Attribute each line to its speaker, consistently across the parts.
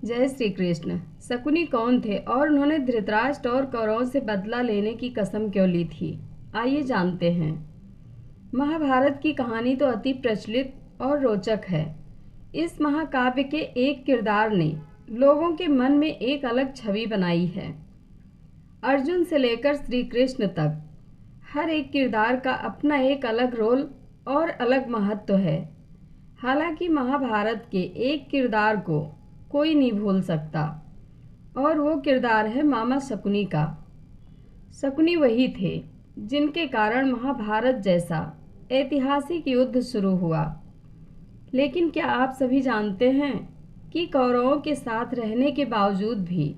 Speaker 1: जय श्री कृष्ण। शकुनी कौन थे और उन्होंने धृतराष्ट्र और कौरवों से बदला लेने की कसम क्यों ली थी, आइए जानते हैं। महाभारत की कहानी तो अति प्रचलित और रोचक है। इस महाकाव्य के एक किरदार ने लोगों के मन में एक अलग छवि बनाई है। अर्जुन से लेकर श्री कृष्ण तक हर एक किरदार का अपना एक अलग रोल और अलग महत्व है। हालांकि महाभारत के एक किरदार को कोई नहीं भूल सकता और वो किरदार है मामा शकुनी का। शकुनी वही थे जिनके कारण महाभारत जैसा ऐतिहासिक युद्ध शुरू हुआ। लेकिन क्या आप सभी जानते हैं कि कौरवों के साथ रहने के बावजूद भी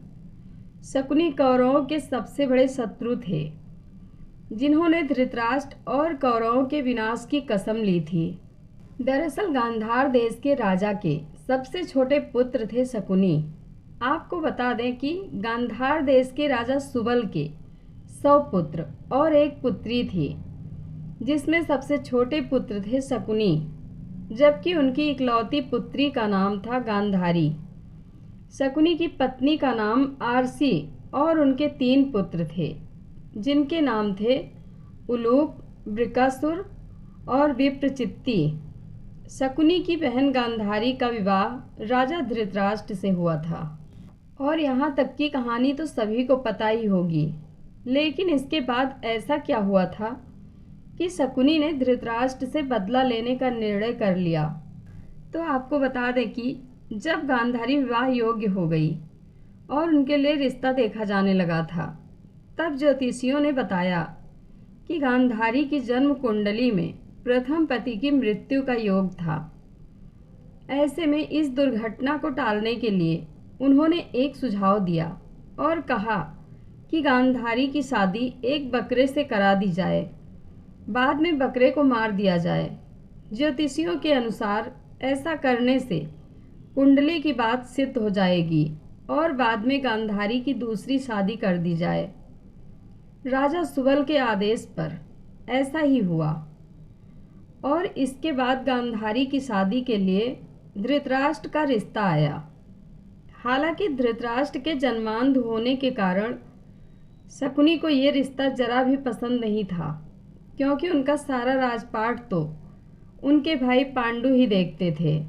Speaker 1: शकुनी कौरवों के सबसे बड़े शत्रु थे, जिन्होंने धृतराष्ट्र और कौरवों के विनाश की कसम ली थी। दरअसल गांधार देश के राजा के सबसे छोटे पुत्र थे शकुनी। आपको बता दें कि गांधार देश के राजा सुबल के 100 पुत्र और एक पुत्री थी, जिसमें सबसे छोटे पुत्र थे शकुनी, जबकि उनकी इकलौती पुत्री का नाम था गांधारी। शकुनी की पत्नी का नाम आरसी और उनके 3 पुत्र थे, जिनके नाम थे उलूप, वृकासुर और विप्रचित्ति। शकुनी की बहन गांधारी का विवाह राजा धृतराष्ट्र से हुआ था और यहाँ तक की कहानी तो सभी को पता ही होगी। लेकिन इसके बाद ऐसा क्या हुआ था कि शकुनी ने धृतराष्ट्र से बदला लेने का निर्णय कर लिया। तो आपको बता दें कि जब गांधारी विवाह योग्य हो गई और उनके लिए रिश्ता देखा जाने लगा था, तब ज्योतिषियों ने बताया कि गांधारी की जन्म कुंडली में प्रथम पति की मृत्यु का योग था। ऐसे में इस दुर्घटना को टालने के लिए उन्होंने एक सुझाव दिया और कहा कि गांधारी की शादी एक बकरे से करा दी जाए, बाद में बकरे को मार दिया जाए। ज्योतिषियों के अनुसार ऐसा करने से कुंडली की बात सिद्ध हो जाएगी और बाद में गांधारी की दूसरी शादी कर दी जाए। राजा सुबल के आदेश पर ऐसा ही हुआ और इसके बाद गांधारी की शादी के लिए धृतराष्ट्र का रिश्ता आया। हालांकि धृतराष्ट्र के जन्मांध होने के कारण शकुनी को ये रिश्ता जरा भी पसंद नहीं था, क्योंकि उनका सारा राजपाट तो उनके भाई पांडु ही देखते थे।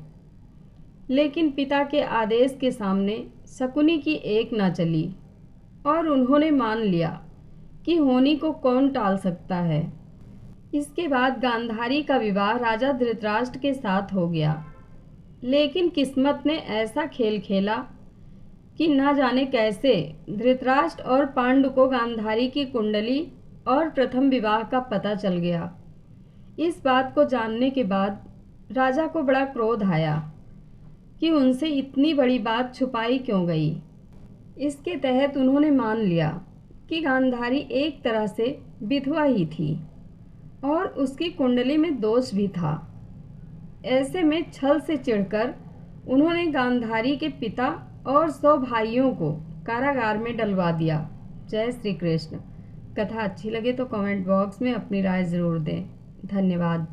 Speaker 1: लेकिन पिता के आदेश के सामने शकुनी की एक ना चली और उन्होंने मान लिया कि होनी को कौन टाल सकता है। इसके बाद गांधारी का विवाह राजा धृतराष्ट्र के साथ हो गया। लेकिन किस्मत ने ऐसा खेल खेला कि ना जाने कैसे धृतराष्ट्र और पांडु को गांधारी की कुंडली और प्रथम विवाह का पता चल गया। इस बात को जानने के बाद राजा को बड़ा क्रोध आया कि उनसे इतनी बड़ी बात छुपाई क्यों गई। इसके तहत उन्होंने मान लिया कि गांधारी एक तरह से विधवा ही थी और उसकी कुंडली में दोष भी था। ऐसे में छल से चिढ़कर उन्होंने गांधारी के पिता और 100 भाइयों को कारागार में डलवा दिया। जय श्री कृष्ण। कथा अच्छी लगे तो कमेंट बॉक्स में अपनी राय ज़रूर दें। धन्यवाद।